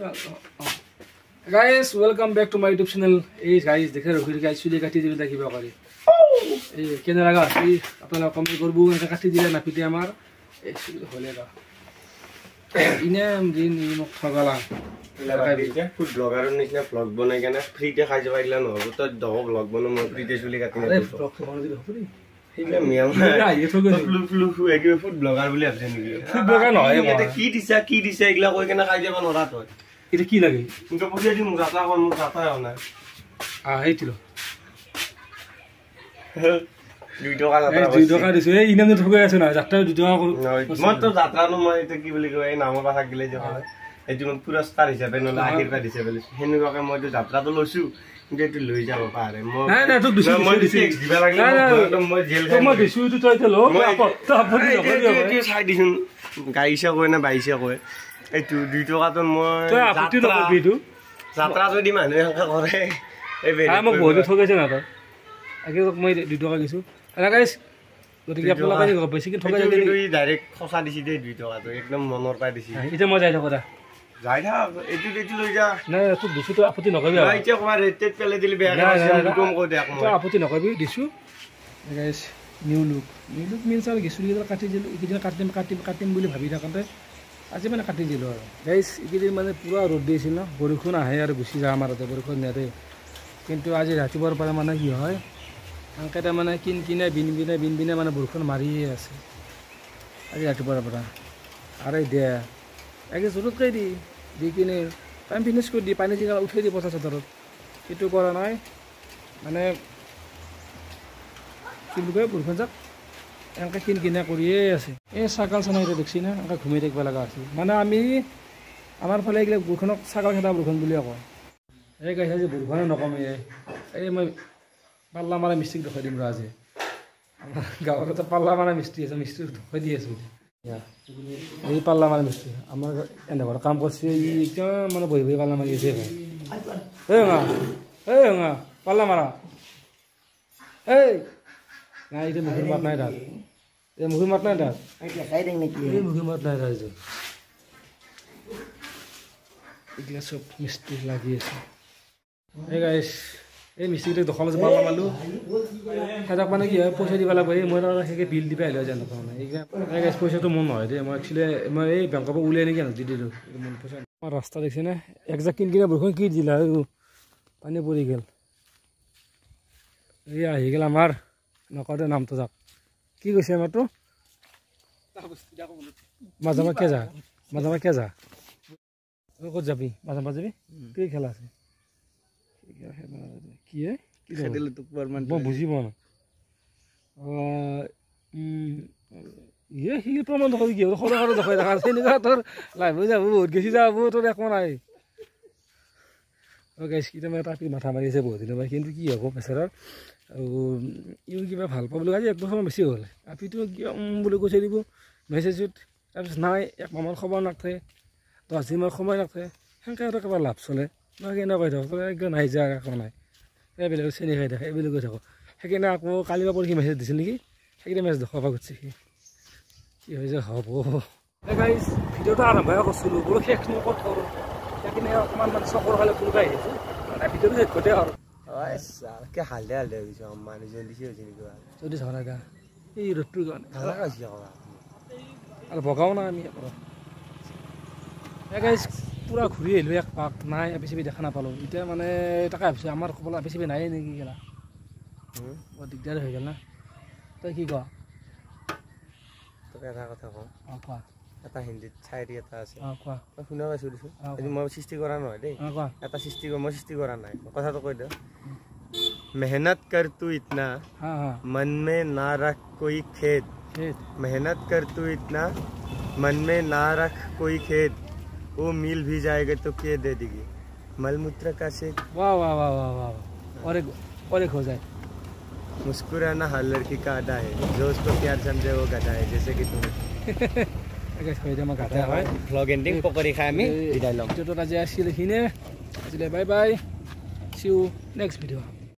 Guys, welcome back to my YouTube channel. Hey guys, देख रहे हो फिर guys चुली काटी दिले देखिबा करी ए केने लगा सी आपला कमेंट करबो एका काटी दिले ना पिते আমার ए चुली होलेगा इने दिन मक फगला लागाइबे फुड ब्लॉगर निकने ब्लॉग बनाइ केना फ्री তে খাই যাবাইলা ন তো দহ ব্লগ বনো মই ফ্রি তে চুলি কাটি না ব্লগ বনো দিলে হবি এইলা মিয়া এই তো ফ্লু একবে ফুড ব্লগার বলি আছে নেকি ফুড ব্লগার নহয় এটা কি দিছা এগলা কই কেনা খাই যাবা নৰা তো এটা কি লাগে কিন্তু বুঝিয়ে দিম যাতা কোন যাতা না এইতিলো 2 টাকা যাতা 2 টাকা দিছো এই ইনামে ঠকে আছে না যাত্রা 2 টাকা মই তো যাত্রা ন মই এটা কি বলি কই নাম কথা গিলে যে হয় এই যে পুরস্কার হিসাবে ন আশীর্বাদ হিসাবে হেনুকে মই তো যাত্রা তো লইছো কিন্তু একটু লই যাব পারে মই না তো মই দিছি দিবা লাগলে মই জেল খাই মই দিছো তো তইতে লো আপনি নকৰি চাই দিছুন গাইছা কই না বাইছা কই এইটো 2 টাকা তো মই তো আপনি নকৰি দিটো যাত্ৰা যদি মানুহে সংখ্যা কৰে এই বেলে মই বহুত ঠকেছে না তো আগে মই 2 টাকা দিছো আলা গাইস গতিকে আপোনালোকে বেছি কি ঠকাই দিলে কিন্তু ডাইৰেক্ট খসা দিছি দে 2 টাকা তো একদম মনৰ পাই দিছি এটা মই যাই থাকো দা যাই থাক এটি লৈ যা না তো দিছো তো আপত্তি নকৰিবি না এতিয়া কোৱা ৰেটেড পেলে দিলি বেয়া কম কৈ দে তো আপত্তি নকৰিবি দিছো গাইস নিউ লুক মিনছ আৰু গিছুলি কাটি দিলো ইকিদিন কাটিম বুলি ভাবি থাকতে আজি মানে কাটি দিলো আৰু গাইস ইকিদিন মানে পুৰা ৰ'দ দিছিল ন বৰষুণ আহে আৰু গুচি যায় আমাৰ তাতে বৰষুণ নেৰে কিন্তু আজি ৰাতিপুৱাৰ পৰা মানে কি হয় আনকেটা মানে কিনে বিন মানে বৰষুণ মাৰিয়ে আছে আজি ৰাতিপুৱাৰ পৰা আৰে দে আগে জৰুত কৈ দি কিনে টাইম ফিনিছ কৰি দি পানী জিকা উঠাই দি পচা চতৰত এইটো কৰা নাই মানে কি বুলি কয় বৰষুণ যাক এনেকৈ কিনে কৰিয়ে আছে এই ছাগাল চানা এতিয়া দেখছি না এনেকৈ ঘুমাই থাকিব লগা আছে মানে আমি আমাৰ ফালে এইগিলা বৰষুণক ছাগাল খেদা বৰষুণ বুলিয়ে কয় এই গাইছে যে বৰষুণে নকমে এই মই পাল্লা মাৰা মিস্ত্ৰীক দেখাই দিম ৰ আজি আমাৰ গাঁৱত এটা পাল্লা মাৰা মিস্ত্ৰী আছে মিস্ত্ৰীক দেখাই দি আছোঁ এই পাল্লা মাৰা মিস্ত্ৰী আমাৰ এনে ঘৰত কাম কৰিছে ই একদম মানে বহি পাল্লা মাৰি আছে পাল্লা মাৰা এই নাই এতিয়া মুখৰ মাত নাই তাত এই মুখৰ মাত নাই তাত এই মুখৰ মাত নাই তাত এইগিলা চব মিস্ত্ৰী লাগি আছে এই গাইছ এই মিস্ত্ৰীটোক দখল যে পাল্লা মাৰিলোঁ সিহঁতক মানে কি হয় পইচা দিব লাগিব এই মই সেইকে বিল দিব আহিলোঁ যেন দখল মানে এই গাইছ পইচাটো মোৰ নহয় দেই মই একচুৱেলি মই এই বেংকৰ পৰা উলিয়াই নেকি দি দিলোঁ মোৰ পইচা আমাৰ ৰাস্তা দেখিছেনে একজাক কিনে বৰষুণ কি দিলা পানী পৰি গ'ল এই আহি গ'ল আমাৰ নকওঁতে নামটো যাক কি কৈছে আমাৰতো মাজে মাজে যা ক'ত যাবি মাজে যাবি কি খেলা আছে কি মই বুজি পোৱা নাই সি প্ৰমাণ দেখি কি সৰু সৰু দেখাই দেখা তেনেকুৱা তোৰ লাইভ হৈ যাব বহুত গেছি যাব তোৰ একো নাই গাইছ কেতিয়াবা এটা মাথা মাৰি আছে বহুত দিনৰ পৰা কিন্তু কি হ'ব বেচাৰৰ আৰু ইও কিবা ভাল পাবলৈ আজি 1 বছৰমান বেছি হ'ল আপিটো কিয় বুলি কৈছে দিব মেছেজত তাৰপিছত নাই 1 মাহৰ খবৰ নাথাকে 10 দিনৰ সময় নাথাকে সেনেকৈ আৰু কিবা লাভ চলে মই কেনে কৈ থাকোঁ একদম নাই যা একো নাই এইবিলাক চেনি খাই থাকে এইবিলাক কৈ থাকোঁ সেইকাৰণে আকৌ কালি বা পৰহি মেছেজ দিছিল নেকি সেইকাৰণে মেছেজ দেখুৱাব খুজিছে সি কি হৈছে হ'ব গাইছ ভিডিঅ'টো আৰম্ভহে কৰিছিলোঁ বোলো শেষ নকৰোঁ সেইকাৰণে অকণমান মানে চকুৰ ফালে কোনোবা আহিছোঁ মানে ভিডিঅ'টো শেষ কৰিতে আৰু কে হালদে গৈছে মানুহজন দিছে হৈছে নেকি যদি চাব লগা এই ৰ'দটোৰ কাৰণে হৈছে আৰু বগাও নাই আমি গাইছ পুৰা ঘূৰি আহিলোঁ 1 পাক নাই এপিচিবি দেখা নাপালোঁ এতিয়া মানে তাকে ভাবিছোঁ আমাৰ খবৰ এপিচিবি নাই নেকি গেলা বৰ দিগদাৰ হৈ গ'ল না তই কি কোৱা তোক এটা কথা কওঁ কোৱা এটা হিন্দীত চাইৰি এটা আছে কোৱা তই শুনা পাইছোঁ দিছোঁ মই সৃষ্টি কৰা নহয় দেই কোৱা এটা মই সৃষ্টি কৰা নাই কথাটো কৈ দিওঁ मेहनत कर तू इतना मन में ना रख कोई खेद मेहनत कर तू इतना मन में ना रख कोई खेद वो मिल भी जाएगा तो क्या दे देगी मलमूत्र का से वाह वाह वाह वाह वाह और एक हो जाए मुस्कुराना हर लड़की का अदा है जो उसको प्यार समझे वो गधा है जैसे कि तुम ব্লগ এণ্ডিং পকৰি খাই আমি বিদায় ল'ম ভিডিঅ'টোত আজি আছিল এইখিনিয়ে আজিলৈ bye bye see you next video'